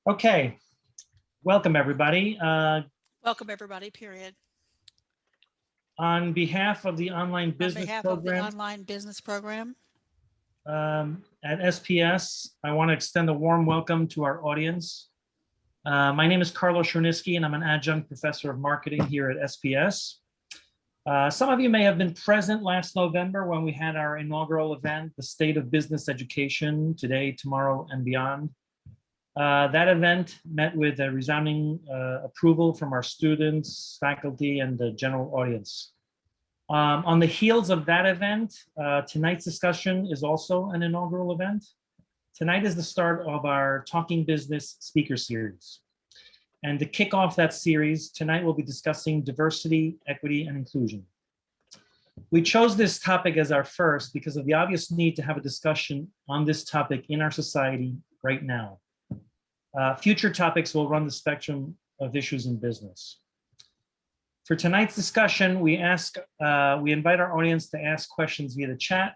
Okay, welcome everybody. Welcome everybody, period. On behalf of the online business program at SPS, I want to extend a warm welcome to our audience. My name is Carlos Chernisky and I'm an adjunct professor of marketing here at SPS. Some of you may have been present last November when we had our inaugural event, the State of Business Education, Today, Tomorrow, and Beyond. That event met with a resounding approval from our students, faculty, and the general audience. On the heels of that event, tonight's discussion is also an inaugural event. Tonight is the start of our Talking Business speaker series. And to kick off that series, tonight we'll be discussing diversity, equity, and inclusion. We chose this topic as our first because of the obvious need to have a discussion on this topic in our society right now. Future topics will run the spectrum of issues in business. For tonight's discussion, we invite our audience to ask questions via the chat.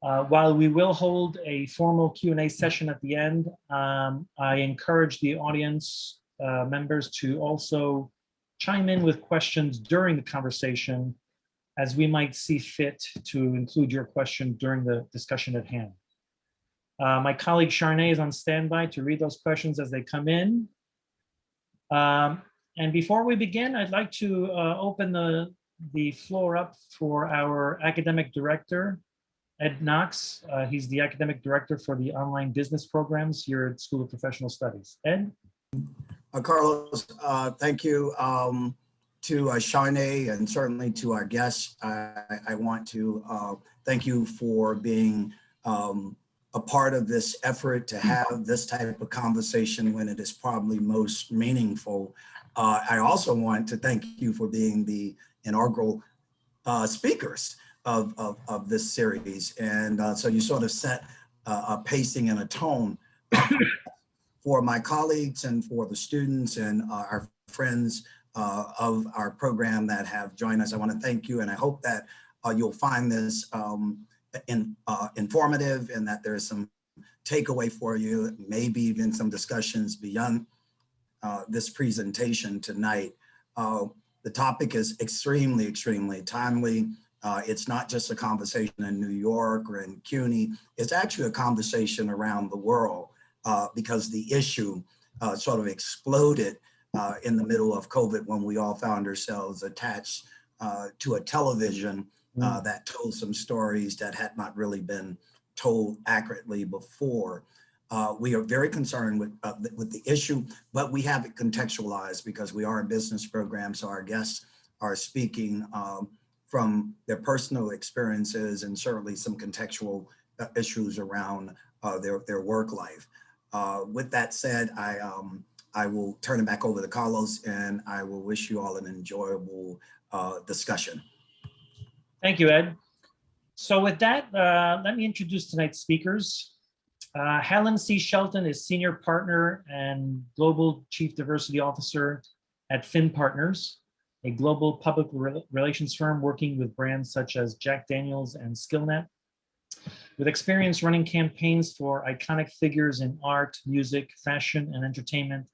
While we will hold a formal Q&A session at the end, I encourage the audience members to also chime in with questions during the conversation, as we might see fit to include your question during the discussion at hand. My colleague Charnay is on standby to read those questions as they come in. And before we begin, I'd like to open the floor up for our academic director, Ed Knox. He's the academic director for the online business programs here at School of Professional Studies. Ed? Carlos, thank you to Charnay and certainly to our guests. I want to thank you for being a part of this effort to have this type of conversation when it is probably most meaningful. I also want to thank you for being the inaugural speakers of this series. And so you sort of set a pacing and a tone for my colleagues and for the students and our friends of our program that have joined us. I want to thank you, and I hope that you'll find this informative and that there's some takeaway for you, maybe even some discussions beyond this presentation tonight. The topic is extremely timely. It's not just a conversation in New York or in CUNY, it's actually a conversation around the world because the issue sort of exploded in the middle of COVID when we all found ourselves attached to a television that told some stories that had not really been told accurately before. We are very concerned with the issue, but we have it contextualized because we are a business program, so our guests are speaking from their personal experiences and certainly some contextual issues around their work life. With that said, I will turn it back over to Carlos, and I will wish you all an enjoyable discussion. Thank you, Ed. So with that, let me introduce tonight's speakers. Helen C. Shelton is Senior Partner and Global Chief Diversity Officer at Finn Partners, a global public relations firm working with brands such as Jack Daniels and Skillnet. With experience running campaigns for iconic figures in art, music, fashion, and entertainment,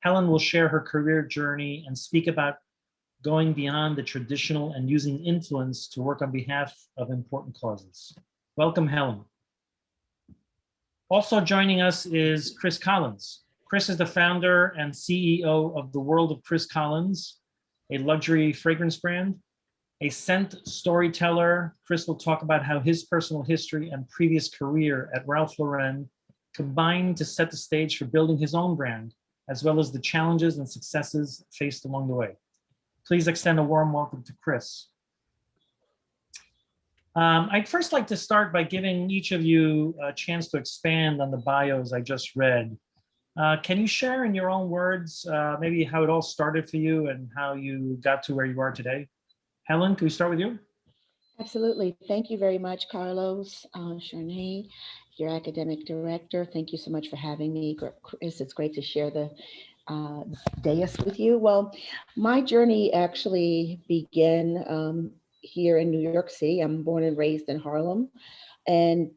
Helen will share her career journey and speak about going beyond the traditional and using influence to work on behalf of important causes. Welcome, Helen. Also joining us is Chris Collins. Chris is the founder and CEO of The World of Chris Collins, a luxury fragrance brand. A scent storyteller, Chris will talk about how his personal history and previous career at Ralph Lauren combined to set the stage for building his own brand, as well as the challenges and successes faced along the way. Please extend a warm welcome to Chris. I'd first like to start by giving each of you a chance to expand on the bios I just read. Can you share in your own words maybe how it all started for you and how you got to where you are today? Helen, can we start with you? Absolutely. Thank you very much, Carlos. Charnay, your academic director, thank you so much for having me. Chris, it's great to share the dais with you. Well, my journey actually began here in New York City. I'm born and raised in Harlem. And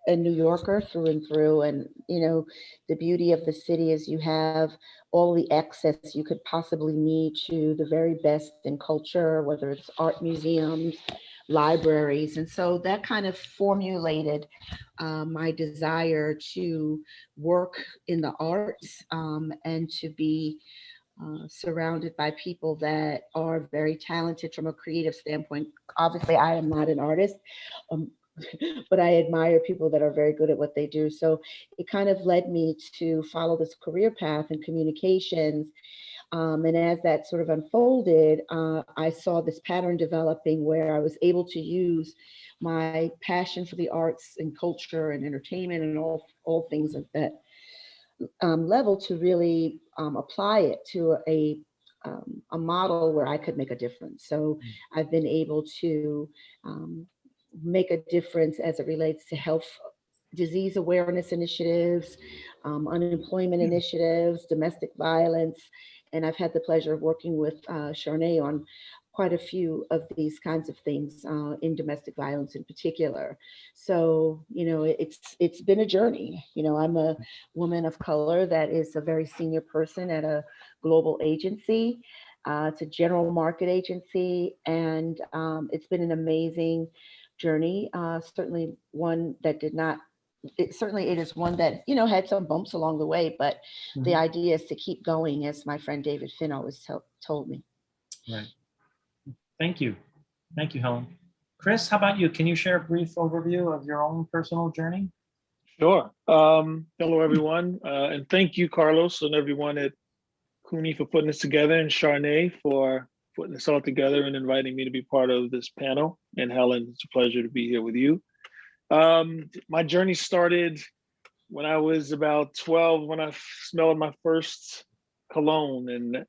a New Yorker through and through. And, the beauty of the city is you have all the access you could possibly need to the very best in culture, whether it's art museums, libraries. And so that kind of formulated my desire to work in the arts, and to be surrounded by people that are very talented from a creative standpoint. Obviously, I am not an artist, um, but I admire people that are very good at what they do. So it kind of led me to follow this career path in communications. And as that sort of unfolded, I saw this pattern developing where I was able to use my passion for the arts and culture and entertainment and all things of that level to really apply it to a model where I could make a difference. So I've been able to make a difference as it relates to health, disease awareness initiatives, unemployment initiatives, domestic violence. And I've had the pleasure of working with Charnay on quite a few of these kinds of things in domestic violence in particular. So, it's been a journey. I'm a woman of color that is a very senior person at a global agency. It's a general market agency, and it's been an amazing journey. Certainly one that did not, it is one that, had some bumps along the way, but the idea is to keep going, as my friend David Finn always told me. Right. Thank you. Thank you, Helen. Chris, how about you? Can you share a brief overview of your own personal journey? Sure. Hello, everyone. And thank you, Carlos, and everyone at CUNY for putting this together, and Charnay for putting this all together and inviting me to be part of this panel. And Helen, it's a pleasure to be here with you. My journey started when I was about 12, when I smelled my first cologne. And,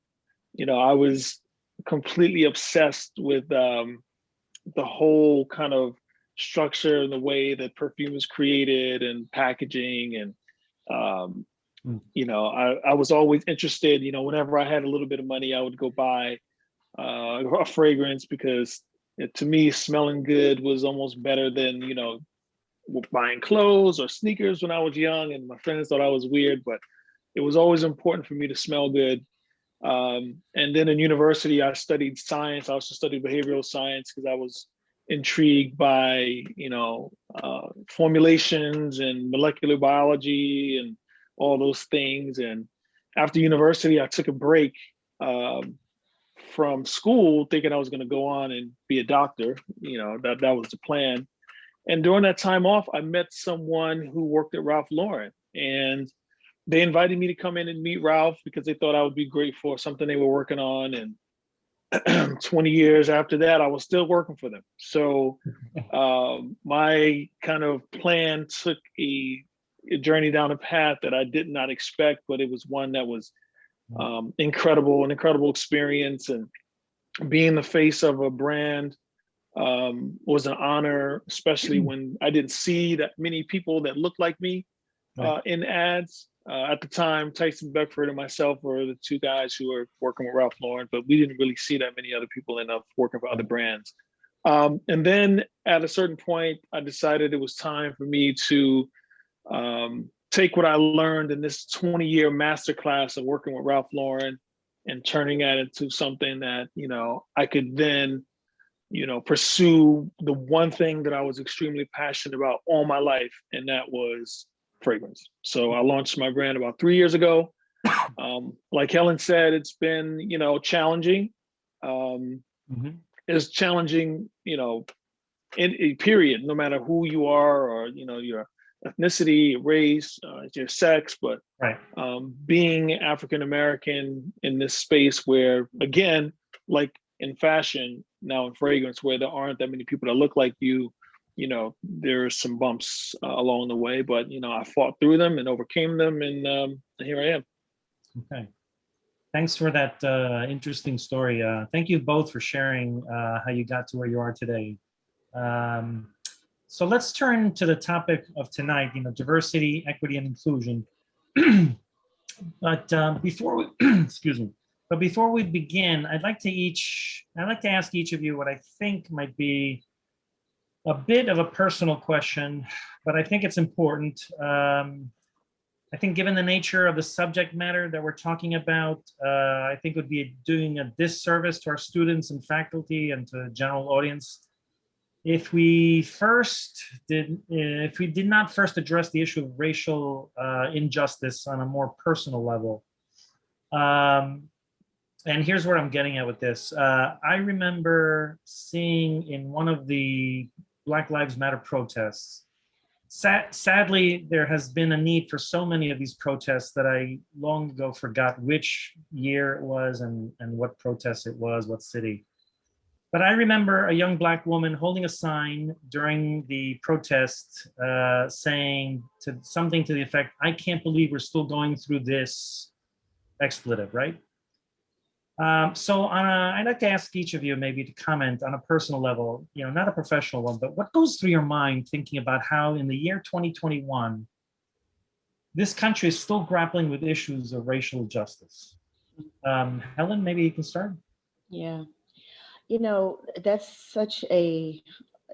I was completely obsessed with the whole kind of structure and the way that perfume is created and packaging. And, I was always interested, whenever I had a little bit of money, I would go buy a fragrance, because to me, smelling good was almost better than, buying clothes or sneakers when I was young. And my friends thought I was weird, but it was always important for me to smell good. And then in university, I studied science. I also studied behavioral science because I was intrigued by, formulations and molecular biology and all those things. And after university, I took a break from school, thinking I was going to go on and be a doctor. That was the plan. And during that time off, I met someone who worked at Ralph Lauren, and they invited me to come in and meet Ralph because they thought I would be great for something they were working on. And 20 years after that, I was still working for them. So my kind of plan took a journey down a path that I did not expect, but it was one that was an incredible experience. And being the face of a brand was an honor, especially when I didn't see that many people that looked like me in ads. At the time, Tyson Beckford and myself were the two guys who were working with Ralph Lauren, but we didn't really see that many other people enough working for other brands. And then at a certain point, I decided it was time for me to take what I learned in this 20-year masterclass of working with Ralph Lauren and turning that into something that, I could then, pursue the one thing that I was extremely passionate about all my life, and that was fragrance. So I launched my brand about 3 years ago. Like Helen said, it's been, challenging. It's challenging, in a period, no matter who you are or, your ethnicity, race, your sex, but being African-American in this space where, again, like in fashion, now in fragrance, where there aren't that many people that look like you, there's some bumps along the way, but, I fought through them and overcame them, and here I am. Okay. Thanks for that interesting story. Thank you both for sharing how you got to where you are today. So let's turn to the topic of tonight, diversity, equity, and inclusion. But before we, excuse me, but before we begin, I'd like to ask each of you what I think might be a bit of a personal question, but I think it's important. I think given the nature of the subject matter that we're talking about, I think it would be doing a disservice to our students and faculty and to the general audience if we did not first address the issue of racial injustice on a more personal level. And here's what I'm getting at with this. I remember seeing in one of the Black Lives Matter protests, sadly, there has been a need for so many of these protests that I long ago forgot which year it was and what protest it was, what city. But I remember a young Black woman holding a sign during the protest saying something to the effect, "I can't believe we're still going through this," expletive, right? So I'd like to ask each of you maybe to comment on a personal level, not a professional one, but what goes through your mind thinking about how in the year 2021, this country is still grappling with issues of racial justice? Helen, maybe you can start. Yeah. That's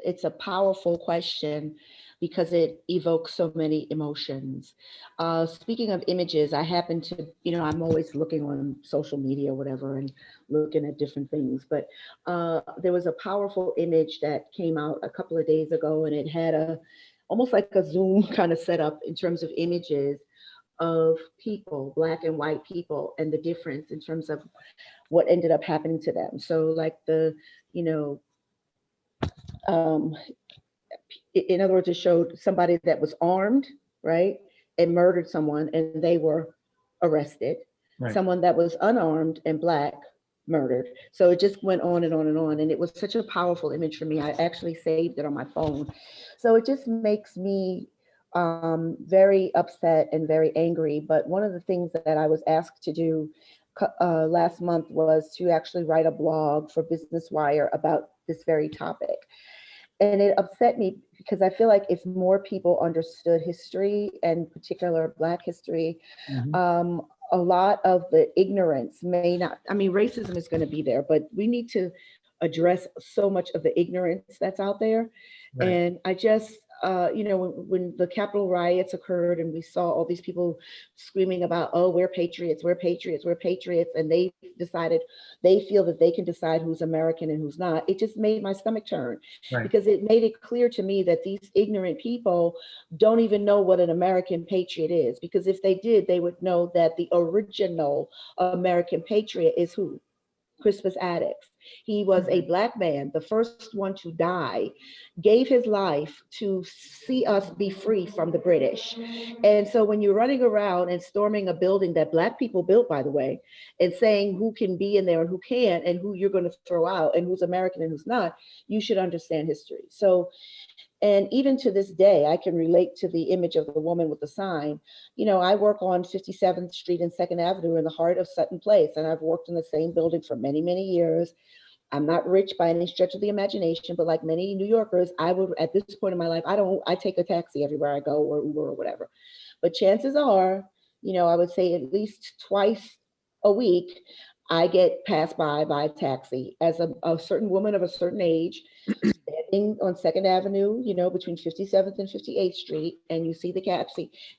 it's a powerful question because it evokes so many emotions. Speaking of images, I happen to, I'm always looking on social media or whatever and looking at different things, but there was a powerful image that came out a couple of days ago, and it had almost like a Zoom kind of setup in terms of images of people, Black and white people, and the difference in terms of what ended up happening to them. So like in other words, it showed somebody that was armed, right, and murdered someone, and they were arrested. Right. Someone that was unarmed and Black murdered. So it just went on and on and on. And it was such a powerful image for me. I actually saved it on my phone. So it just makes me very upset and very angry. But one of the things that I was asked to do last month was to actually write a blog for Business Wire about this very topic. And it upset me because I feel like if more people understood history, and particular Black history, a lot of the ignorance may not, racism is going to be there, but we need to address so much of the ignorance that's out there. Right. And I just, when the Capitol riots occurred and we saw all these people screaming about, oh, we're patriots, we're patriots, we're patriots, and they feel that they can decide who's American and who's not, it just made my stomach turn. Right. Because it made it clear to me that these ignorant people don't even know what an American patriot is. Because if they did, they would know that the original American patriot is who? Crispus Attucks. He was a Black man, the first one to die, gave his life to see us be free from the British. And so when you're running around and storming a building that Black people built, by the way, and saying who can be in there and who can't, and who you're going to throw out, and who's American and who's not, you should understand history. So, and even to this day, I can relate to the image of the woman with the sign. I work on 57th Street and 2nd Avenue in the heart of Sutton Place, and I've worked in the same building for many, many years. I'm not rich by any stretch of the imagination, but like many New Yorkers, I would, at this point in my life, I take a taxi everywhere I go, or Uber or whatever. But chances are, I would say at least twice a week, I get passed by a taxi as a certain woman of a certain age, standing on 2nd Avenue, between 57th and 58th Street, and you see the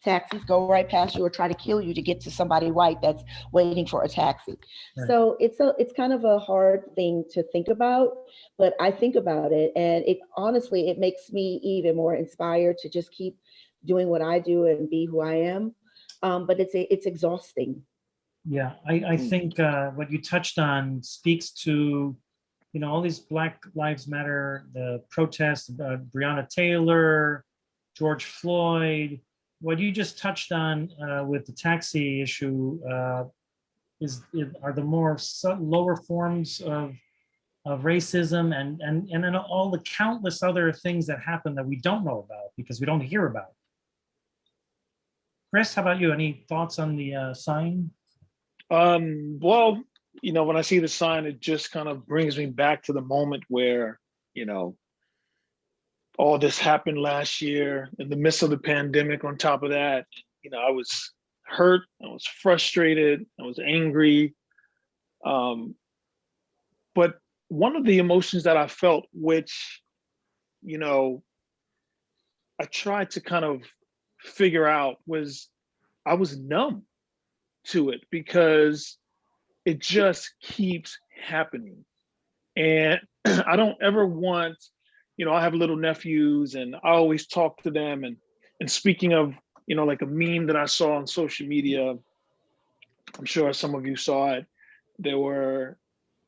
taxis go right past you or try to kill you to get to somebody white that's waiting for a taxi. Right. So it's kind of a hard thing to think about, but I think about it, and it makes me even more inspired to just keep doing what I do and be who I am. But it's exhausting. Yeah, I think what you touched on speaks to all these Black Lives Matter, the protests, Breonna Taylor, George Floyd. What you just touched on with the taxi issue are the more lower forms of racism and then all the countless other things that happen that we don't know about because we don't hear about. Chris, how about you? Any thoughts on the sign? Well, when I see the sign, it just kind of brings me back to the moment where, all this happened last year in the midst of the pandemic. On top of that, I was hurt, I was frustrated, I was angry. But one of the emotions that I felt, which you know, I tried to kind of figure out was I was numb to it because it just keeps happening. And I don't ever want, I have little nephews and I always talk to them. And speaking of, like a meme that I saw on social media, I'm sure some of you saw it. There were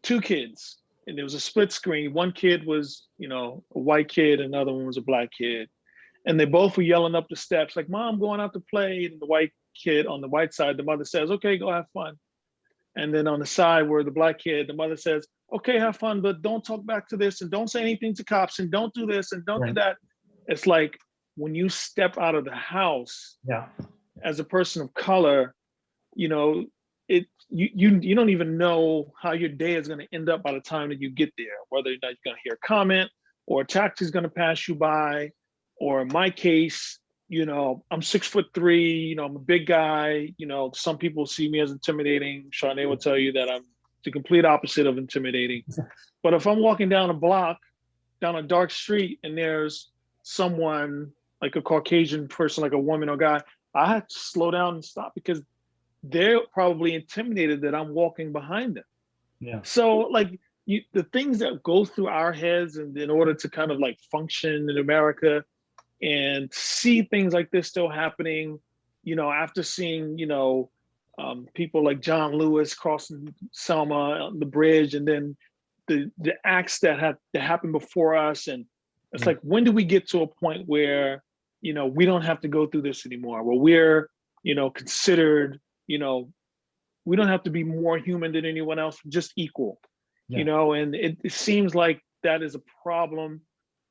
two kids and there was a split screen. One kid was, a white kid, another one was a black kid. And they both were yelling up the steps like, "Mom, going out to play." And the white kid on the white side, the mother says, "Okay, go have fun." And then on the side where the black kid, the mother says, "Okay, have fun, but don't talk back to this and don't say anything to cops and don't do this and don't do Right. that." It's like when you step out of the house Yeah. as a person of color, you don't even know how your day is going to end up by the time that you get there, whether or not you're going to hear a comment or a taxi is going to pass you by, or in my case, I'm 6'3", I'm a big guy, some people see me as intimidating. Charnay will tell you that I'm the complete opposite of intimidating. But if I'm walking down a block, down a dark street, and there's someone like a Caucasian person, like a woman or guy, I have to slow down and stop because they're probably intimidated that I'm walking behind them. Yeah. So like the things that go through our heads and in order to kind of like function in America and see things like this still happening, after seeing, people like John Lewis crossing Selma on the bridge, and then the acts that happened before us. And it's like, when do we get to a point where, we don't have to go through this anymore, where we're, considered, we don't have to be more human than anyone else, just equal, and it seems like that is a problem.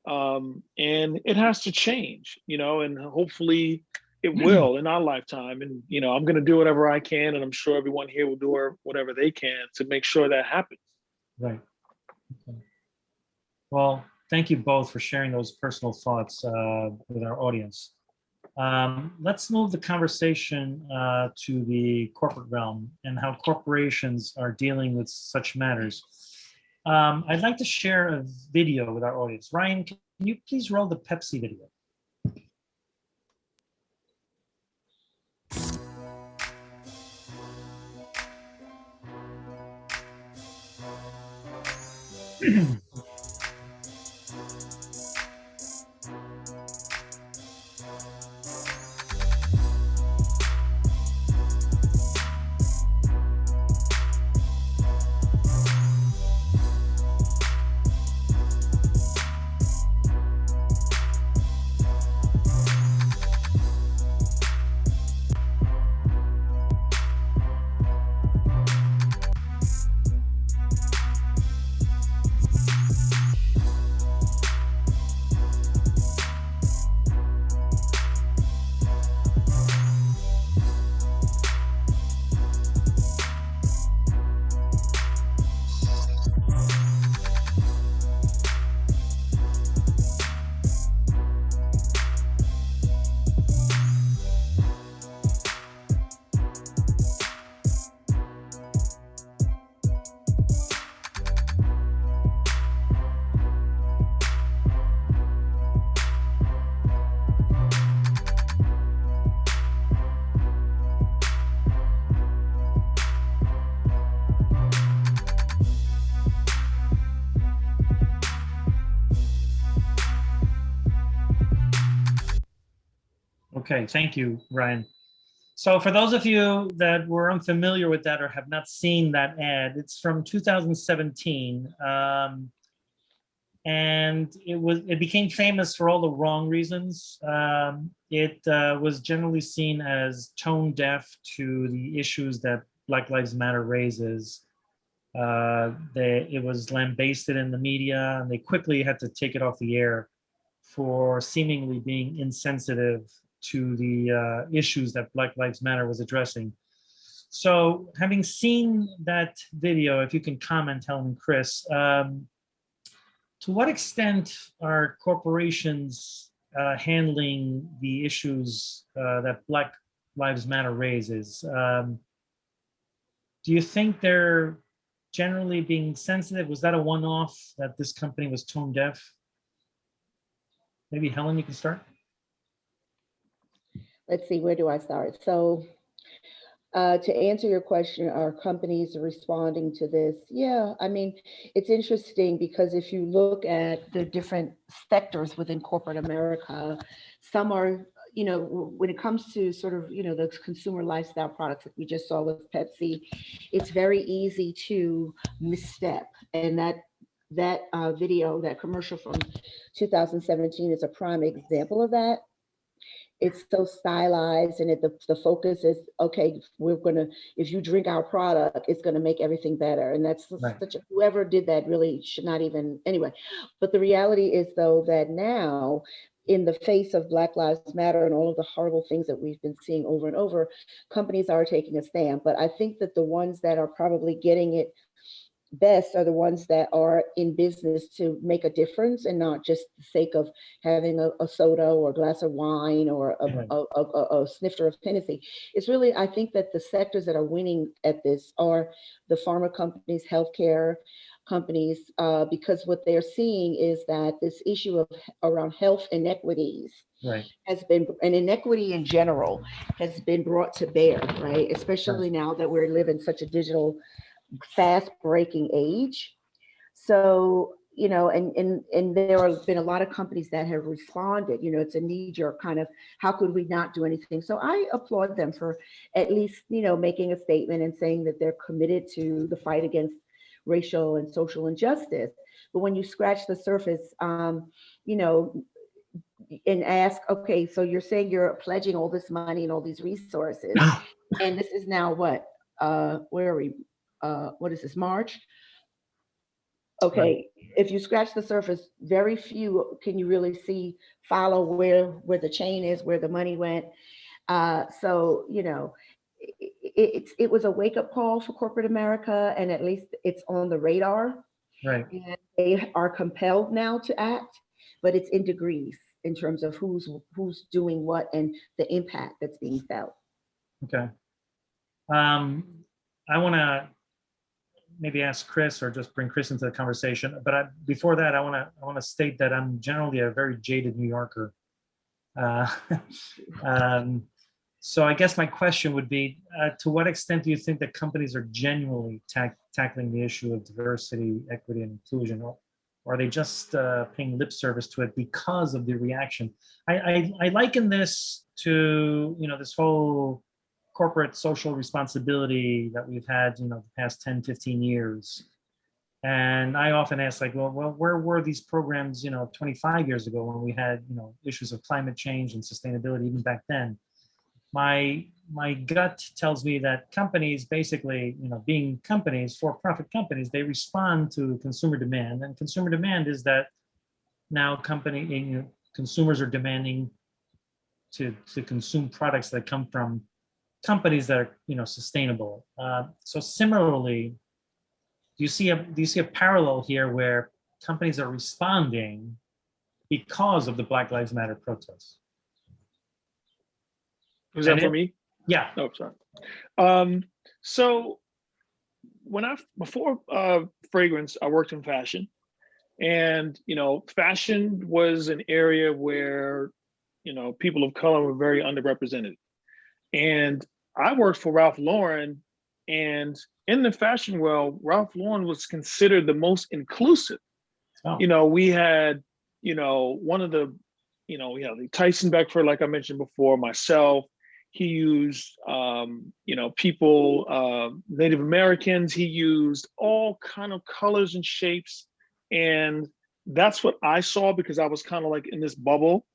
And it has to change, and hopefully it will in our lifetime. And, I'm going to do whatever I can. And I'm sure everyone here will do whatever they can to make sure that happens. Right. Okay. Well, thank you both for sharing those personal thoughts with our audience. Let's move the conversation to the corporate realm and how corporations are dealing with such matters. I'd like to share a video with our audience. Ryan, can you please roll the Pepsi video? Okay, thank you, Ryan. So for those of you that were unfamiliar with that or have not seen that ad, it's from 2017. And it became famous for all the wrong reasons. It was generally seen as tone deaf to the issues that Black Lives Matter raises. It was lambasted in the media, and they quickly had to take it off the air for seemingly being insensitive to the issues that Black Lives Matter was addressing. So having seen that video, if you can comment, Helen and Chris, to what extent are corporations handling the issues that Black Lives Matter raises? Do you think they're generally being sensitive? Was that a one-off that this company was tone deaf? maybe Helen, you can start. Let's see, where do I start? So to answer your question, are companies responding to this? Yeah, I mean, it's interesting because if you look at the different sectors within corporate America, some are, you know, when it comes to sort of, you know, the consumer lifestyle products that we just saw with Pepsi, it's very easy to misstep. And that video, that commercial from 2017 is a prime example of that. It's so stylized, and the focus is, okay, we're gonna, if you drink our product, it's gonna make everything better. And that's Right. such a, whoever did that really should not even, anyway. But the reality is though, that now in the face of Black Lives Matter and all of the horrible things that we've been seeing over and over, companies are taking a stand. But I think that the ones that are probably getting it best are the ones that are in business to make a difference and not just the sake of having a soda or a glass of wine or Right. a snifter of Hennessy. It's really, I think that the sectors that are winning at this are the pharma companies, healthcare companies, because what they're seeing is that this issue of around health inequities Right. has been, and inequity in general has been brought to bear, right? Especially now that we're living such a digital fast breaking age. So, you know, and there have been a lot of companies that have responded, you know, it's a knee jerk kind of, how could we not do anything? So I applaud them for at least, you know, making a statement and saying that they're committed to the fight against racial and social injustice. But when you scratch the surface, you know, and ask, okay, so you're saying you're pledging all this money and all these resources, and this is now what, where are we? What is this, March? Okay, if you scratch the surface, very few can you really see, follow where the chain is, where the money went. So, you know, it was a wake-up call for corporate America, and at least it's on the radar. Right. And they are compelled now to act, but it's in degrees in terms of who's doing what and the impact that's being felt. Okay. I want to maybe ask Chris or just bring Chris into the conversation. But before that, I want to state that I'm generally a very jaded New Yorker. So I guess my question would be, to what extent do you think that companies are genuinely tackling the issue of diversity, equity, and inclusion, or are they just paying lip service to it because of the reaction? I liken this to, you know, this whole corporate social responsibility that we've had, you know, the past 10, 15 years. And I often ask, like, well, where were these programs, you know, 25 years ago when we had, you know, issues of climate change and sustainability even back then? My gut tells me that companies basically, you know, being companies, for-profit companies, they respond to consumer demand, and consumer demand is that now consumers are demanding to consume products that come from companies that are, you know, sustainable. So similarly, do you see a parallel here where companies are responding because of the Black Lives Matter protests? Was that for me? Yeah. Oh, sorry. So before fragrance, I worked in fashion, and, you know, fashion was an area where, you know, people of color were very underrepresented. And I worked for Ralph Lauren, and in the fashion world, Ralph Lauren was considered the most inclusive. Oh. You know, we had, you know, one of the, you know, we had Tyson Beckford, like I mentioned before, myself. He used, you know, people, Native Americans. He used all kind of colors and shapes. And that's what I saw, because I was kind of like in this bubble,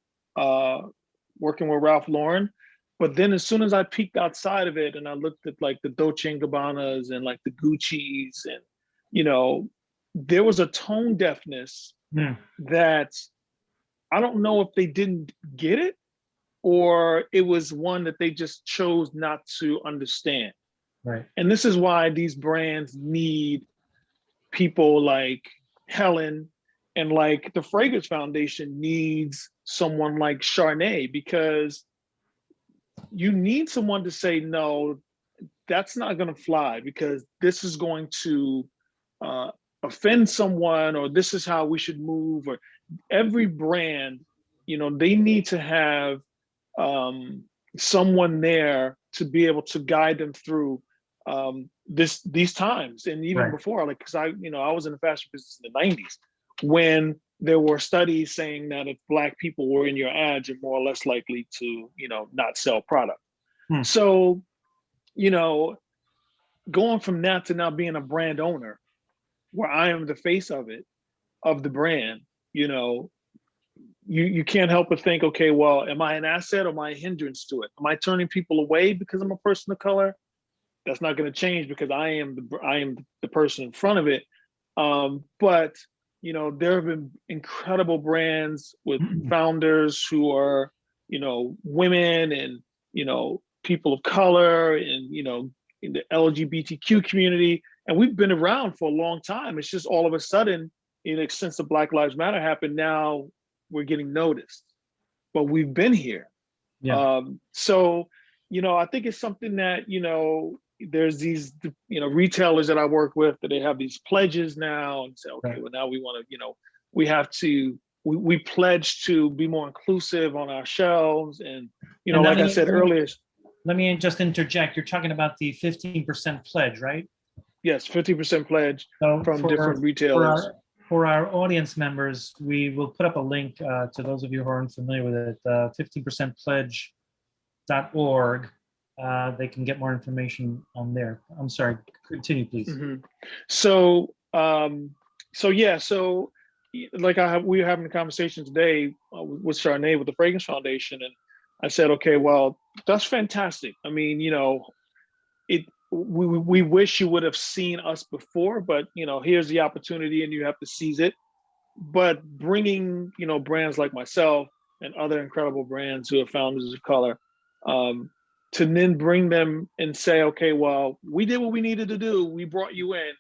working with Ralph Lauren. But then as soon as I peeked outside of it and I looked at like the Dolce & Gabbanas and like the Gucci's, and, you know, there was a tone deafness that I don't know if they didn't get it, or it was one that they just chose not to understand. Right. And this is why these brands need people like Helen, and like the Fragrance Foundation needs someone like Charnay, because you need someone to say, no, that's not going to fly, because this is going to offend someone, or this is how we should move. Or every brand they need to have someone there to be able to guide them through these times. And even Right. before, like, because I was in the fashion business in the 90s when there were studies saying that if Black people were in your ads, you're more or less likely to, not sell product. So, going from that to now being a brand owner, where I am the face of the brand, you can't help but think, okay, well, am I an asset or am I a hindrance to it? Am I turning people away because I'm a person of color? That's not going to change because I am the person in front of it. But there have been incredible brands with founders who are women and people of color and in the LGBTQ community, and we've been around for a long time. It's just all of a sudden, since the Black Lives Matter happened, now we're getting noticed, but we've been here. Yeah. So I think it's something that there's these retailers that I work with that they have these pledges now and say, okay, Right. well, now we want to we have to we pledge to be more inclusive on our shelves, and And like I said earlier. Let me just interject. You're talking about the 15% pledge, right? Yes, 50% pledge So from different retailers. For our audience members, we will put up a link to those of you who aren't familiar with it, 15percentpledge.org. They can get more information on there. I'm sorry, continue, please. Mm-hmm. So like we were having a conversation today with Charnay with the Fragrance Foundation, and I said, okay, well, that's fantastic. I mean, we wish you would have seen us before, but here's the opportunity and you have to seize it. But bringing brands like myself and other incredible brands who are founders of color, to then bring them and say, okay, well, we did what we needed to do. We brought you in.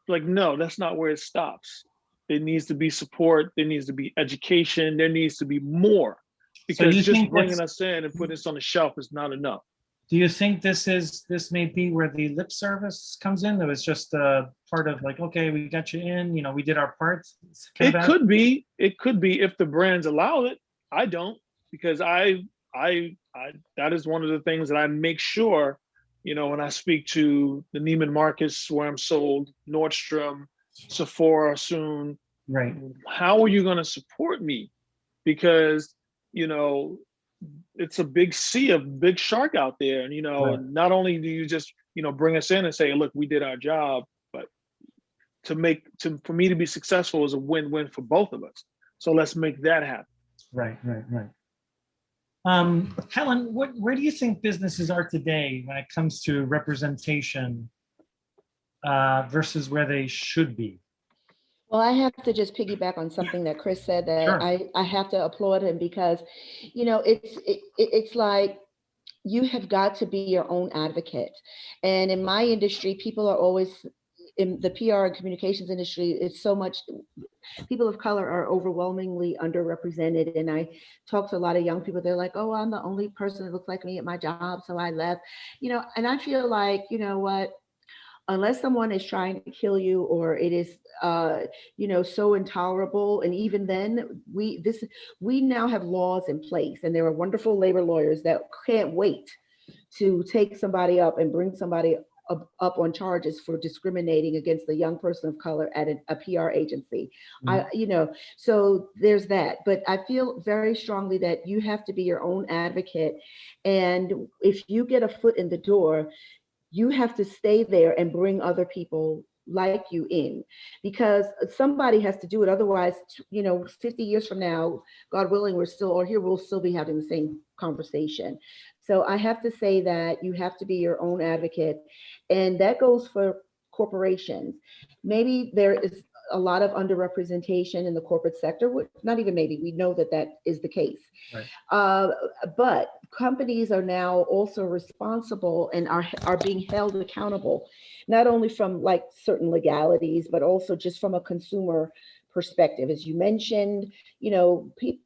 Like, no, that's not where it stops. There needs to be support. There needs to be education. There needs to be more, because just bringing us in and putting us on the shelf is not enough. Do you think this may be where the lip service comes in? That was just part of like, okay, we got you in, we did our part. It could be if the brands allow it. I don't, because I that is one of the things that I make sure, when I speak to the Neiman Marcus where I'm sold, Nordstrom, Sephora soon. Right. How are you going to support me? Because, it's a big sea of big shark out there. And, Right. Not only do you just, bring us in and say, look, we did our job, but for me to be successful is a win-win for both of us. So let's make that happen. Right. Helen, where do you think businesses are today when it comes to representation versus where they should be? Well, I have to just piggyback on something that Chris said, that Sure. I have to applaud him, because, it's like you have got to be your own advocate. And in my industry, people are always, in the PR and communications industry, it's so much, people of color are overwhelmingly underrepresented. And I talk to a lot of young people, they're like, oh, I'm the only person that looks like me at my job, so I left, and I feel like, what? Unless someone is trying to kill you, or it is, so intolerable. And even then, we now have laws in place, and there are wonderful labor lawyers that can't wait to take somebody up and bring somebody up on charges for discriminating against a young person of color at a PR agency. Mhm. So there's that. But I feel very strongly that you have to be your own advocate. And if you get a foot in the door, you have to stay there and bring other people like you in, because somebody has to do it. Otherwise, 50 years from now, God willing, we'll still be having the same conversation. So I have to say that you have to be your own advocate. And that goes for corporations. Maybe there is a lot of underrepresentation in the corporate sector. Not even maybe, we know that is the case. Right. But companies are now also responsible and are being held accountable, not only from like certain legalities, but also just from a consumer perspective. As you mentioned,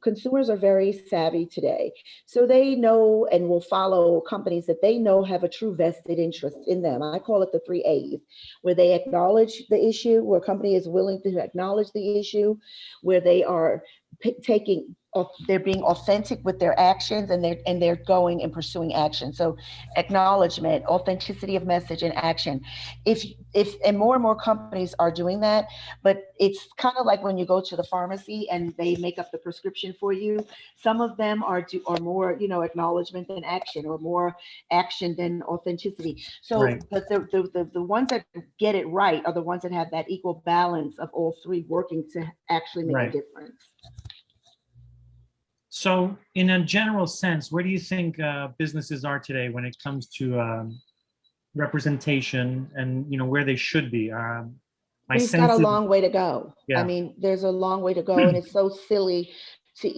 consumers are very savvy today. So they know and will follow companies that they know have a true vested interest in them. I call it the 3 A's, where they acknowledge the issue, where a company is willing to acknowledge the issue, where they are taking they're being authentic with their actions, and they're going and pursuing action. So acknowledgement, authenticity of message and action. If and more companies are doing that, but it's kind of like when you go to the pharmacy and they make up the prescription for you. Some of them are more, acknowledgement than action, or more action than authenticity. So Right. the ones that get it right are the ones that have that equal balance of all three working to actually make Right. a difference. So in a general sense, where do you think businesses are today when it comes to representation, and where they should be? My We've got sense a is, long way to go. I yeah, mean, there's a long way to go, and it's so silly to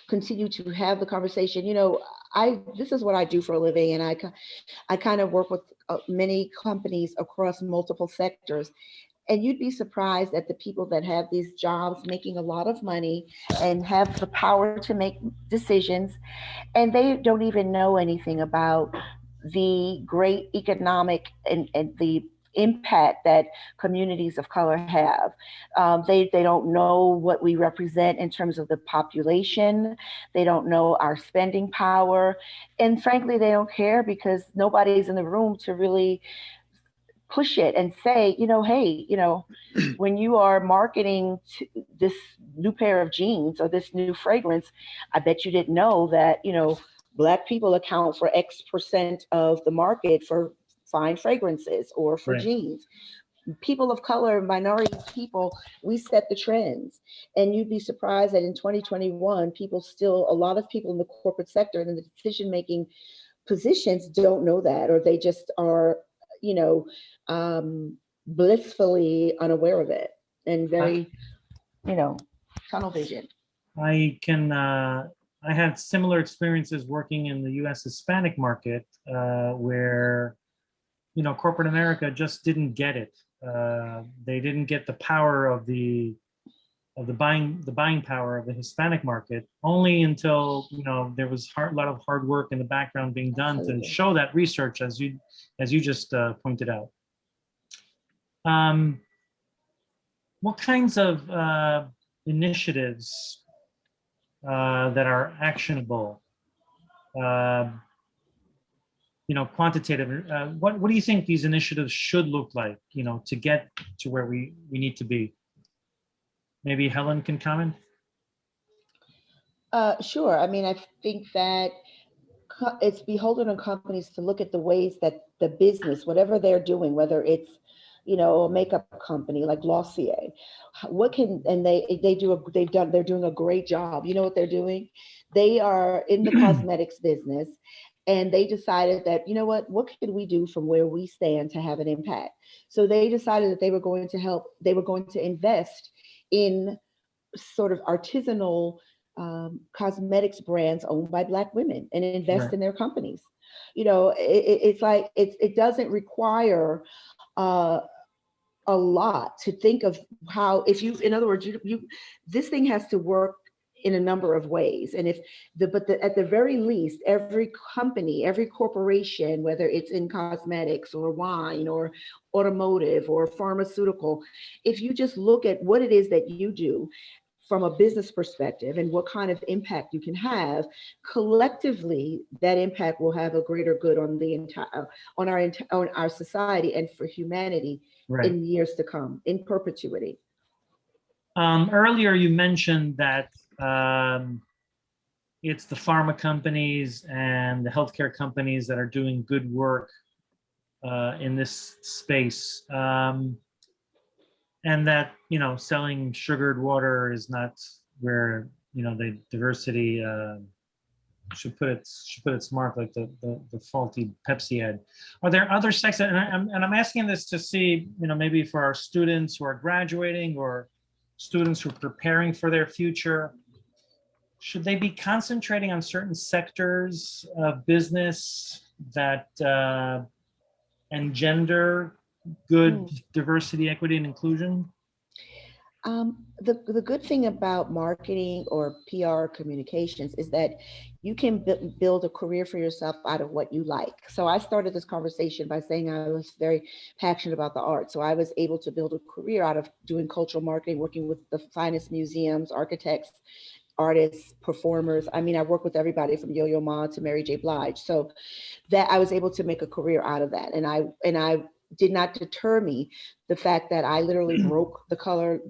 continue to have the conversation. This is what I do for a living, and I kind of work with many companies across multiple sectors. And you'd be surprised at the people that have these jobs making a lot of money and have the power to make decisions, and they don't even know anything about the great economic and the impact that communities of color have. They don't know what we represent in terms of the population. They don't know our spending power. And frankly, they don't care, because nobody's in the room to really push it and say, hey, when you are marketing this new pair of jeans or this new fragrance, I bet you didn't know that, Black people account for X% of the market for fine fragrances or for right. jeans. People of color, minority people, we set the trends. And you'd be surprised that in 2021, a lot of people in the corporate sector and in the decision-making positions don't know that, or they just are, blissfully unaware of it, and very, tunnel vision. I had similar experiences working in the U.S. Hispanic market, where corporate America just didn't get it. They didn't get the power of the buying power of the Hispanic market, only until there was a lot of hard work in the background being done Absolutely. to show that research, as you just pointed out. What kinds of initiatives that are actionable, quantitative, what do you think these initiatives should look like, to get to where we need to be? Maybe Helen can comment. Sure. I mean, I think that it's beholden on companies to look at the ways that the business, whatever they're doing, whether it's, a makeup company like Glossier, they're doing a great job. You know what they're doing? They are in the cosmetics business, and they decided that, what can we do from where we stand to have an impact? So they decided that they were going to invest in sort of artisanal cosmetics brands owned by Black women, and invest Right. in their companies. It's like it doesn't require a lot to think of how, in other words, this thing has to work in a number of ways. And at the very least, every company, every corporation, whether it's in cosmetics or wine or automotive or pharmaceutical, if you just look at what it is that you do from a business perspective and what kind of impact you can have, collectively, that impact will have a greater good on on our society and for humanity. Right. In years to come, in perpetuity. Earlier, you mentioned that it's the pharma companies and the healthcare companies that are doing good work in this space, and that selling sugared water is not where the diversity should put its mark, like the faulty Pepsi ad. Are there other sectors? And I'm asking this to see, maybe for our students who are graduating or students who are preparing for their future, should they be concentrating on certain sectors of business that engender good diversity, equity, and inclusion? The good thing about marketing or PR communications is that you can build a career for yourself out of what you like. So I started this conversation by saying I was very passionate about the arts. So I was able to build a career out of doing cultural marketing, working with the finest museums, architects, artists, performers. I mean, I work with everybody from Yo-Yo Ma to Mary J. Blige. So that I was able to make a career out of that. And I did not deter me the fact that I literally broke the color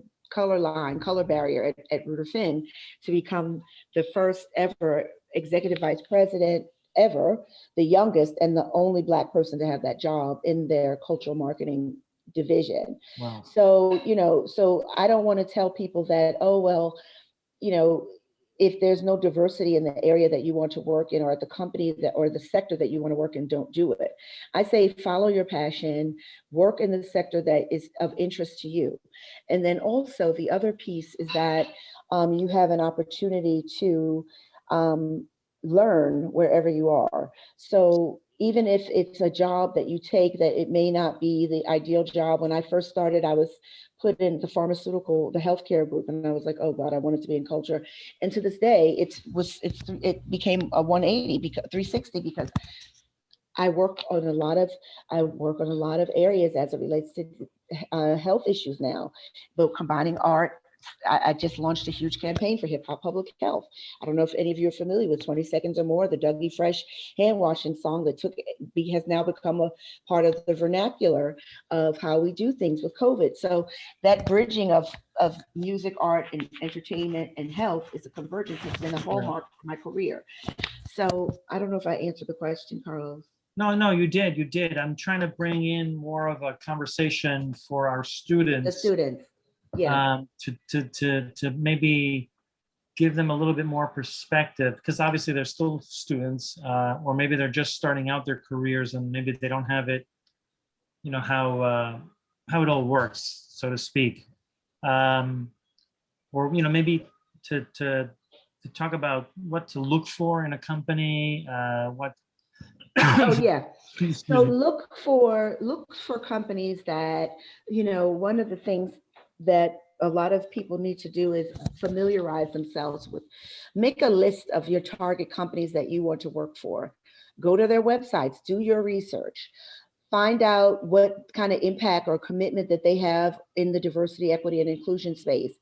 barrier at Ruder Finn to become the first ever executive vice president ever, the youngest and the only Black person to have that job in their cultural marketing division. Wow. So, so I don't want to tell people that, oh, well, if there's no diversity in the area that you want to work in, or at the company that, or the sector that you want to work in, don't do it. I say follow your passion, work in the sector that is of interest to you. And then also the other piece is that you have an opportunity to learn wherever you are. So even if it's a job that you take that it may not be the ideal job. When I first started, I was put in the healthcare group, and I was like, oh God, I wanted to be in culture. And to this day, it became a 180 because 360 because I work on a lot of areas as it relates to health issues now, but combining art. I just launched a huge campaign for hip hop public health. I don't know if any of you are familiar with 20 Seconds or More, the Dougie Fresh hand washing song that has now become a part of the vernacular of how we do things with COVID. So that bridging of music, art, and entertainment and health is a convergence. It's been a hallmark of my career. So I don't know if I answered the question, Carlos. No, you did. I'm trying to bring in more of a conversation for our students. The students. Yeah. To maybe give them a little bit more perspective, because obviously they're still students, or maybe they're just starting out their careers and maybe they don't have it, how it all works, so to speak. Or maybe to talk about what to look for in a company, what. Oh yeah. Excuse So me. look for companies that, one of the things that a lot of people need to do is familiarize themselves with. Make a list of your target companies that you want to work for. Go to their websites, do your research. Find out what kind of impact or commitment that they have in the diversity, equity, and inclusion space.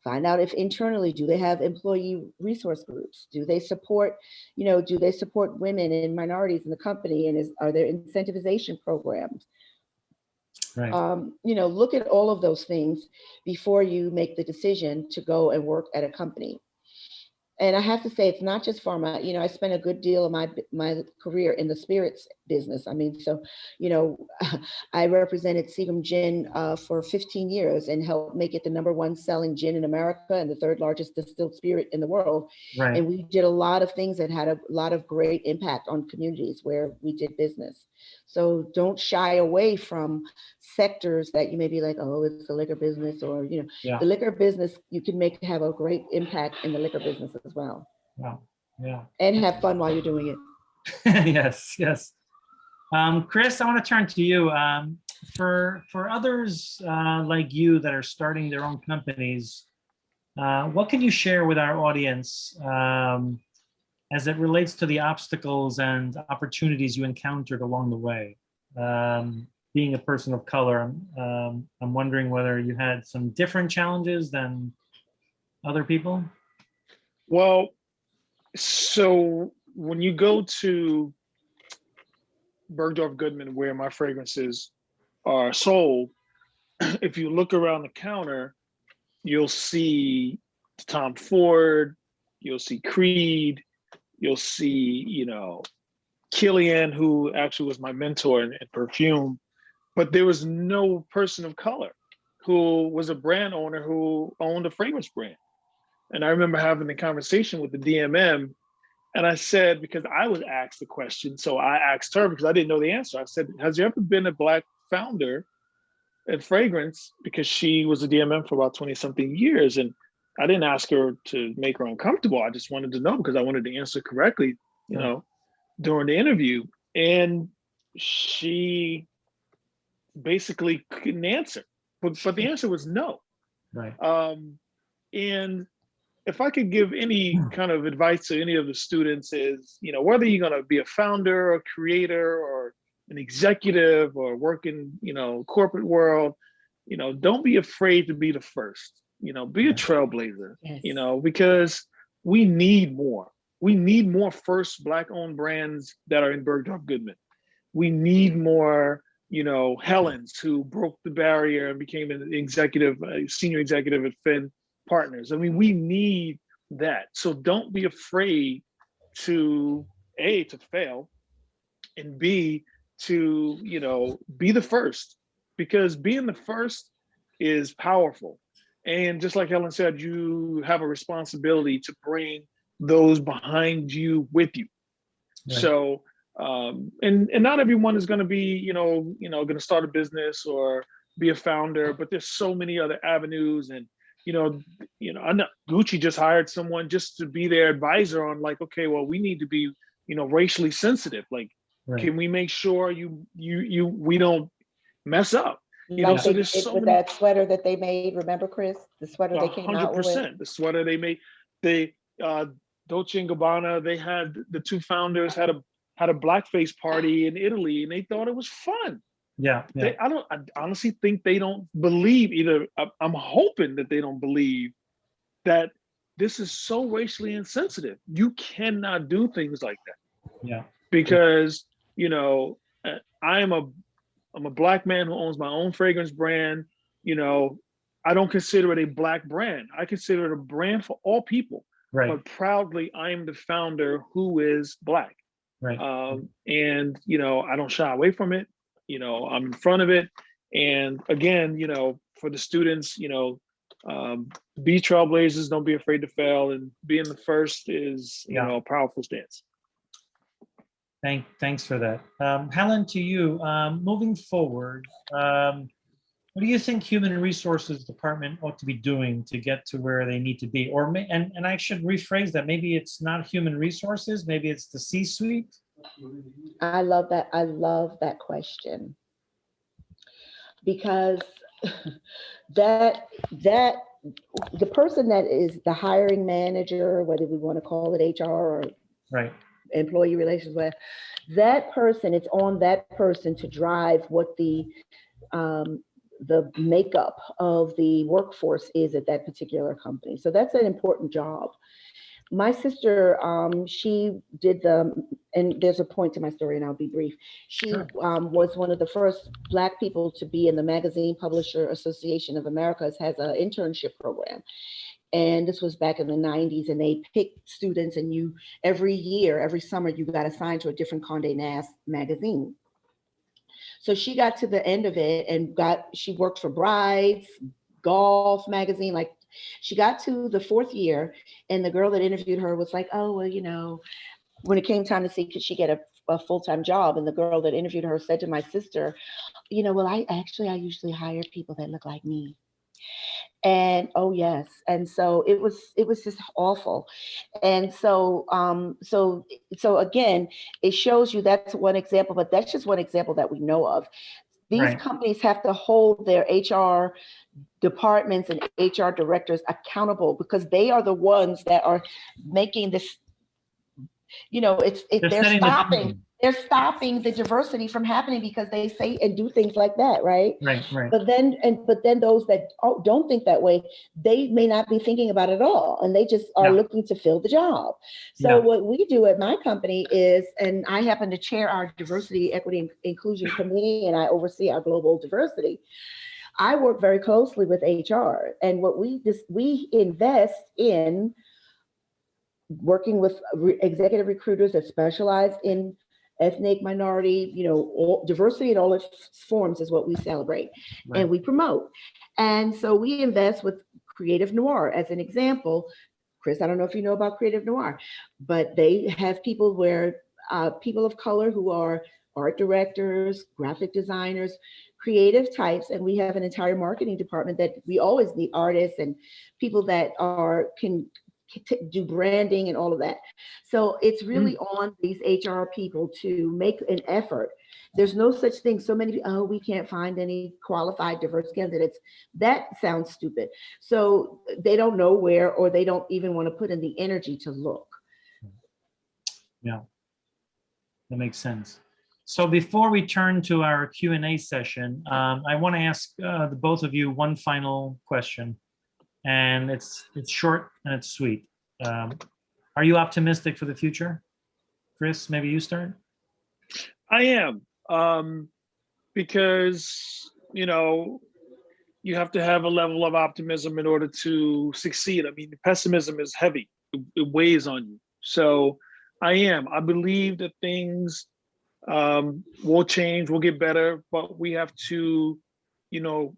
Find out if internally, do they have employee resource groups? Do they support women and minorities in the company? And are there incentivization programs? Right. Look at all of those things before you make the decision to go and work at a company. And I have to say, it's not just pharma. I spent a good deal of my career in the spirits business. I mean, so, I represented Seagram Gin for 15 years and helped make it the #1 selling gin in America and the 3rd largest distilled spirit in the world. Right. And we did a lot of things that had a lot of great impact on communities where we did business. So don't shy away from sectors that you may be like, oh, it's the liquor business, or, Yeah. the liquor business, you can have a great impact in the liquor business as well. Wow. Yeah. And have fun while you're doing it. Yes. Chris, I want to turn to you. For others like you that are starting their own companies, what can you share with our audience as it relates to the obstacles and opportunities you encountered along the way? Being a person of color, I'm wondering whether you had some different challenges than other people. Well, so when you go to Bergdorf Goodman, where my fragrances are sold, if you look around the counter, you'll see Tom Ford, you'll see Creed, you'll see, Killian, who actually was my mentor in perfume, but there was no person of color who was a brand owner who owned a fragrance brand. And I remember having the conversation with the DMM, and I said, because I was asked the question, so I asked her because I didn't know the answer. I said, has there ever been a Black founder at fragrance? Because she was a DMM for about 20 something years. And I didn't ask her to make her uncomfortable. I just wanted to know because I wanted to answer correctly, during the interview. And she basically couldn't answer, but the answer was no. Right. And if I could give any kind of advice to any of the students is, whether you're going to be a founder, a creator, or an executive, or work in, corporate world, don't be afraid to be the first, be a trailblazer, Yes. because we need more. We need more first Black owned brands that are in Bergdorf Goodman. We need more, Helens who broke the barrier and became an executive, senior executive at Finn Partners. I mean, we need that. So don't be afraid to A, to fail, and B, to, be the first, because being the first is powerful. And just like Helen said, you have a responsibility to bring those behind you with you. Right. So, and not everyone is going to be, going to start a business or be a founder, but there's so many other avenues. And, I know Gucci just hired someone just to be their advisor on, like, okay, well, we need to be, racially sensitive. Like, Right. can we make sure we don't mess up? Like So they there's did so with many. that sweater that they made. Remember, Chris? The sweater they came out with. 100%. The sweater they made, they Dolce and Gabbana, they had the two founders had a blackface party in Italy, and they thought it was fun. Yeah. Yeah. I honestly think they don't believe either. I'm hoping that they don't believe that this is so racially insensitive. You cannot do things like that. Yeah. Because I'm a Black man who owns my own fragrance brand. I don't consider it a Black brand. I consider it a brand for all people. Right. But proudly, I am the founder who is Black. Right. And I don't shy away from it. I'm in front of it. And again, for the students, be trailblazers. Don't be afraid to fail. And being the first is, a powerful stance. Thanks for that. Helen, to you, moving forward, what do you think Human Resources Department ought to be doing to get to where they need to be? Or and I should rephrase that. Maybe it's not Human Resources. Maybe it's the C-suite. I love that. I love that question, because that the person that is the hiring manager, whether we want to call it HR or Right. employee relations, where that person, it's on that person to drive what the makeup of the workforce is at that particular company. So that's an important job. My sister, she did and there's a point to my story and I'll be brief. She was one of the first Black people to be in the Magazine Publisher Association of America, has an internship program. And this was back in the 90s, and they picked students, and every summer, you got assigned to a different Condé Nast magazine. So she got to the end of it and she worked for Brides, Golf magazine. Like, she got to the 4th year, and the girl that interviewed her was like, oh, well, when it came time to see, could she get a full-time job? And the girl that interviewed her said to my sister, well, I usually hire people that look like me. And oh yes, and so it was just awful. And so so again, it shows you that's one example, but that's just one example that we know of. These companies have to hold their HR departments and HR directors accountable, because they are the ones that are making this, they're stopping the diversity from happening, because they say and do things like that, right? Right. But then those that don't think that way, they may not be thinking about it at all, and they just are looking to fill the job. So what we do at my company is, and I happen to chair our diversity, equity, and inclusion committee, and I oversee our global diversity. I work very closely with HR, and what we invest in working with executive recruiters that specialize in ethnic, minority, diversity in all its forms is what we celebrate and we promote. And so we invest with Creative Noir as an example. Chris, I don't know if you know about Creative Noir, but they have people people of color who are art directors, graphic designers, creative types, and we have an entire marketing department that we always need artists and people that can do branding and all of that. So it's really on these HR people to make an effort. There's no such thing. So many, oh, we can't find any qualified diverse candidates. That sounds stupid. So they don't know where, or they don't even want to put in the energy to look. Yeah, that makes sense. So before we turn to our Q&A session, I want to ask the both of you one final question, and it's short and it's sweet. Are you optimistic for the future? Chris, maybe you start. I am, because, you know, you have to have a level of optimism in order to succeed. I mean, pessimism is heavy. It weighs on you. So I believe that things will change, will get better, but we have to, you know,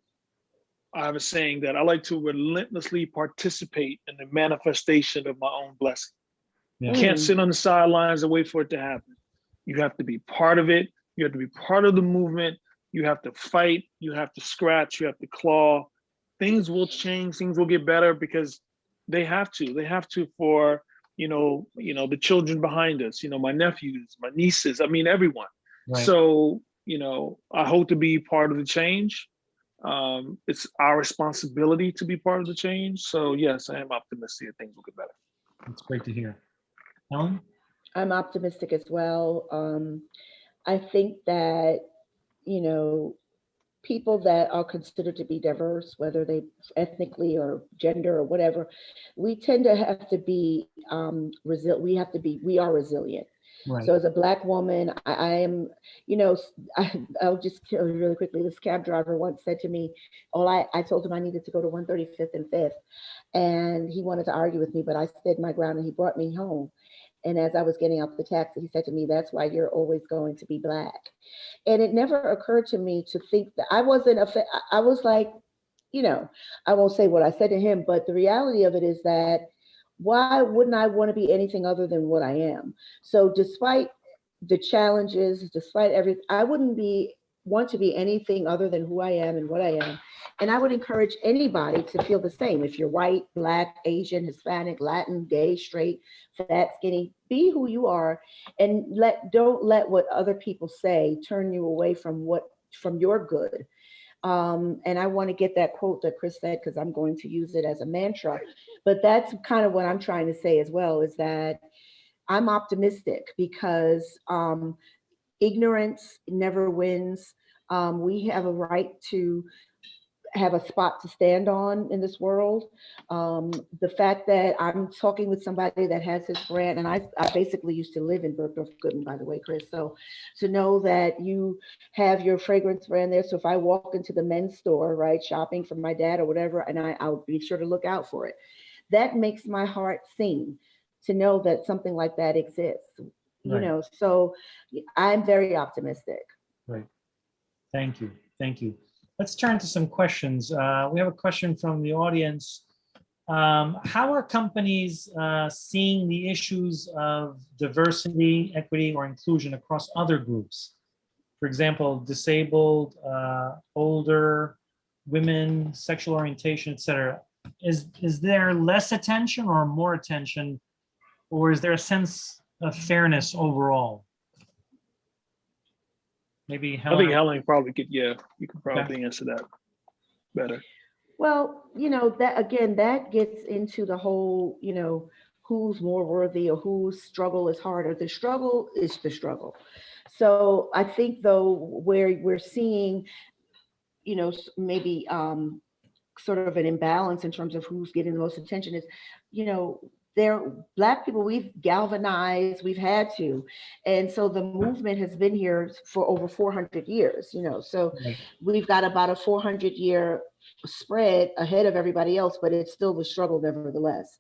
I have a saying that I like to relentlessly participate in the manifestation of my own blessing. Yeah. You can't sit on the sidelines and wait for it to happen. You have to be part of it. You have to be part of the movement. You have to fight. You have to scratch. You have to claw. Things will change. Things will get better because they have to. They have to for, you know, the children behind us, you know, my nephews, my nieces, I mean, everyone. Right. So, you know, I hope to be part of the change. It's our responsibility to be part of the change. So yes, I am optimistic that things will get better. It's great to hear. Ellen? I'm optimistic as well. I think that, you know, people that are considered to be diverse, whether they ethnically or gender or whatever, we tend to have to be resilient. We are resilient. Right. So as a Black woman, I am, you know, I'll just tell you really quickly, this cab driver once said to me, I told him I needed to go to 135th and 5th, and he wanted to argue with me, but I stood my ground and he brought me home. And as I was getting out the taxi, he said to me, that's why you're always going to be Black. And it never occurred to me to think that I was like, you know, I won't say what I said to him, but the reality of it is that why wouldn't I want to be anything other than what I am? So despite the challenges, despite everything, I wouldn't want to be anything other than who I am and what I am. And I would encourage anybody to feel the same. If you're white, Black, Asian, Hispanic, Latin, gay, straight, fat, skinny, be who you are, and don't let what other people say turn you away from your good. And I want to get that quote that Chris said, because I'm going to use it as a mantra. But that's kind of what I'm trying to say as well, is that I'm optimistic because ignorance never wins. We have a right to have a spot to stand on in this world. The fact that I'm talking with somebody that has his brand, and I basically used to live in Bergdorf Goodman, by the way, Chris. So to know that you have your fragrance brand there. So if I walk into the men's store, right, shopping for my dad or whatever, and I'll be sure to look out for it. That makes my heart sing to know that something like that exists, you Right. know, so I'm very optimistic. Right. Thank you. Thank you. Let's turn to some questions. We have a question from the audience. How are companies seeing the issues of diversity, equity, or inclusion across other groups? For example, disabled, older, women, sexual orientation, etc. Is there less attention or more attention, or is there a sense of fairness overall? Maybe Helen. I think Helen probably could, you could probably Okay. answer that better. Well, you know, that gets into the whole, you know, who's more worthy or whose struggle is harder. The struggle is the struggle. So I think though, where we're seeing, you know, maybe sort of an imbalance in terms of who's getting the most attention is, you know, Black people, we've galvanized, we've had to. And so the movement has been here for over 400 years, you know, so Right. we've got about a 400-year spread ahead of everybody else, but it's still the struggle nevertheless.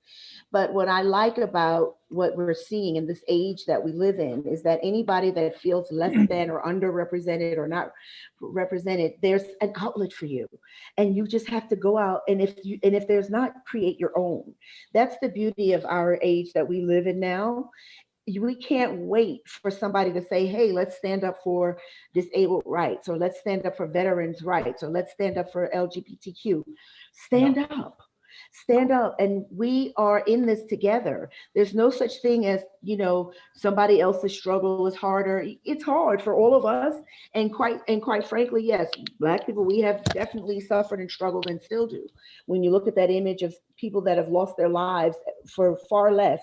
But what I like about what we're seeing in this age that we live in is that anybody that feels less than or underrepresented or not represented, there's an outlet for you. And you just have to go out, and if there's not, create your own. That's the beauty of our age that we live in now. We can't wait for somebody to say, hey, let's stand up for disabled rights, or let's stand up for veterans' rights, or let's stand up for LGBTQ. Stand up. Stand up, and we are in this together. There's no such thing as, somebody else's struggle is harder. It's hard for all of us. And quite frankly, yes, Black people, we have definitely suffered and struggled and still do. When you look at that image of people that have lost their lives for far less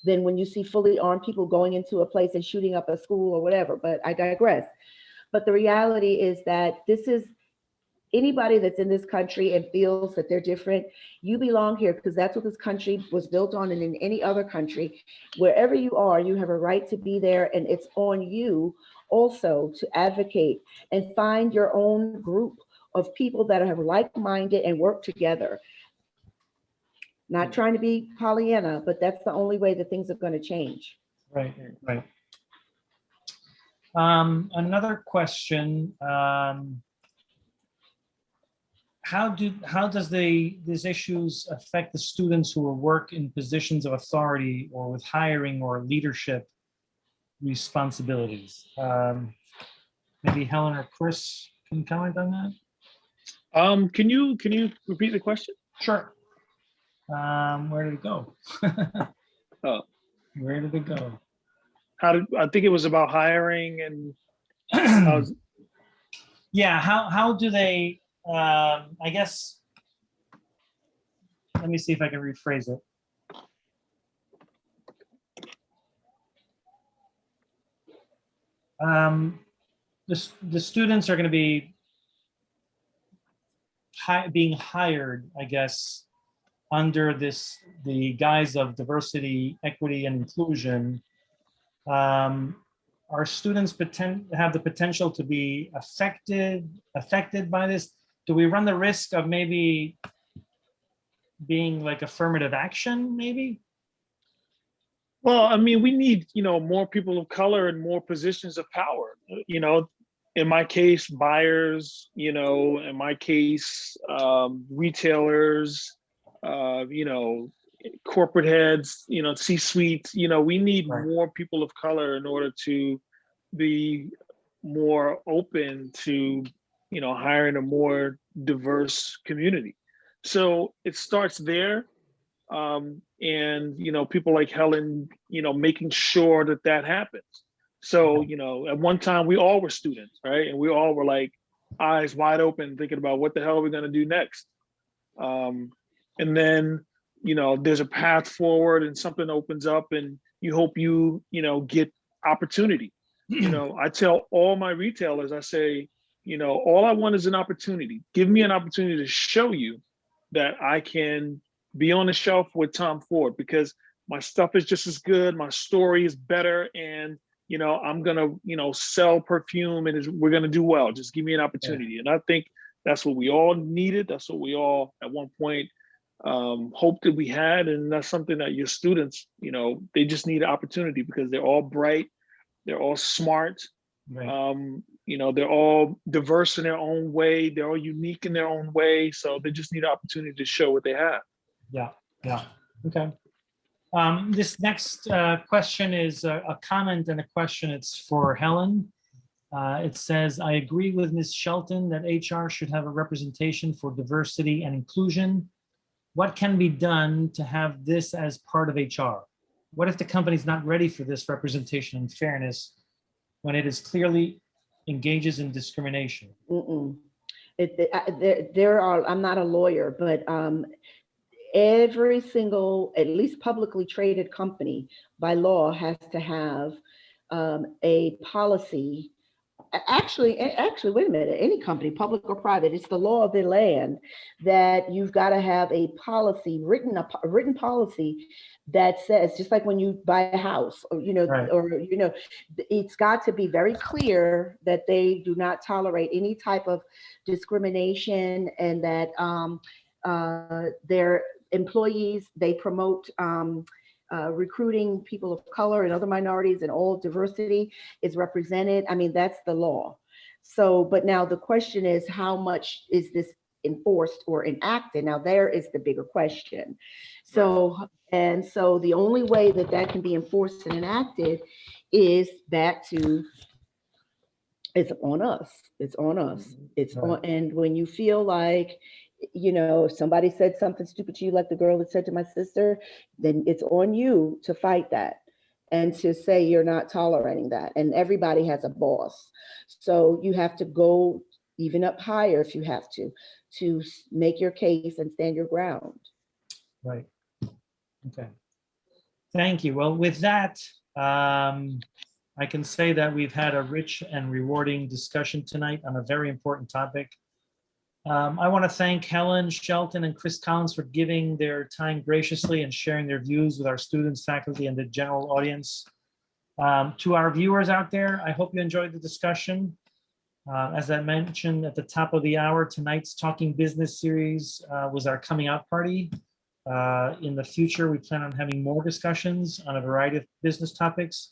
than when you see fully armed people going into a place and shooting up a school or whatever, but I digress. But the reality is that this is anybody that's in this country and feels that they're different, you belong here, because that's what this country was built on. And in any other country, wherever you are, you have a right to be there. And it's on you also to advocate and find your own group of people that are like-minded and work together. Not trying to be Pollyanna, but that's the only way that things are going to change. Right, right. Another question. How does these issues affect the students who work in positions of authority or with hiring or leadership responsibilities? Maybe Helen or Chris can comment on that. Can you repeat the question? Sure. Where did it go? Oh. Where did it go? I think it was about hiring and yeah, how do they, I guess, let me see if I can rephrase it. The students are going to be being hired, I guess, under the guise of diversity, equity, and inclusion. Our students have the potential to be affected by this. Do we run the risk of maybe being like affirmative action, maybe? Well, I mean, we need, more people of color in more positions of power. In my case, buyers, in my case, retailers, corporate heads, C-suites, we need Right. more people of color in order to be more open to, hiring a more diverse community. So it starts there. And, people like Helen, making sure that happens. So, at one time we all were students, right? And we all were like eyes wide open, thinking about what the hell are we going to do next? And then, there's a path forward and something opens up and you hope get opportunity. I tell all my retailers, I say, all I want is an opportunity. Give me an opportunity to show you that I can be on the shelf with Tom Ford, because my stuff is just as good, my story is better, and I'm gonna sell perfume and we're gonna do well. Just give me an opportunity. And I think that's what we all needed. That's what we all at one point hoped that we had, and that's something that your students, they just need an opportunity because they're all bright, they're all smart, Right. they're all diverse in their own way, they're all unique in their own way, so they just need an opportunity to show what they have. Yeah, okay. This next question is a comment and a question. It's for Helen. It says, I agree with Ms. Shelton that HR should have a representation for diversity and inclusion. What can be done to have this as part of HR? What if the company's not ready for this representation and fairness when it is clearly engages in discrimination? There are, I'm not a lawyer, but every single, at least publicly traded company by law has to have a policy. Actually, wait a minute, any company, public or private, it's the law of the land that you've got to have a policy, a written policy that says, just like when you buy a house or, Right. It's got to be very clear that they do not tolerate any type of discrimination, and that their employees, they promote recruiting people of color and other minorities, and all diversity is represented. I mean, that's the law. So, but now the question is, how much is this enforced or enacted? Now, there is the bigger question. So, and so the only way that that can be enforced and enacted is back to, it's on us. It's on us. It's Right. on, and when you feel like you know, if somebody said something stupid to you, like the girl that said to my sister, then it's on you to fight that and to say you're not tolerating that. And everybody has a boss. So you have to go even up higher if you have to make your case and stand your ground. Right. Okay. Thank you. Well, with that, I can say that we've had a rich and rewarding discussion tonight on a very important topic. I want to thank Helen Shelton and Chris Collins for giving their time graciously and sharing their views with our students, faculty, and the general audience. To our viewers out there, I hope you enjoyed the discussion. As I mentioned at the top of the hour, tonight's Talking Business series was our coming out party. In the future, we plan on having more discussions on a variety of business topics,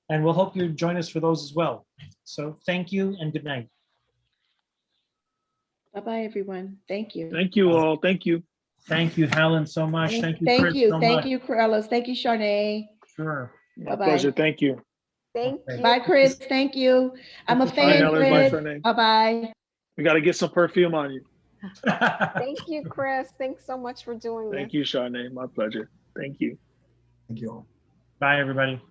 and we'll hope you join us for those as well. So thank you and good night. Bye-bye, everyone. Thank you. Thank you all. Thank you. Thank you, Helen, so much. Thank you, Chris, so Thank much. you, Carlos. Thank you, Charnay. Sure. My Bye-bye. pleasure. Thank you. Thank Okay. you. Bye, Chris. Thank you. I'm a Bye, fan, Helen. Bye, Chris. Charnay. Bye-bye. We got to get some perfume on you. Thank you, Chris. Thanks so much for doing this. Thank you, Charnay. My pleasure. Thank you. Thank you all. Bye, everybody.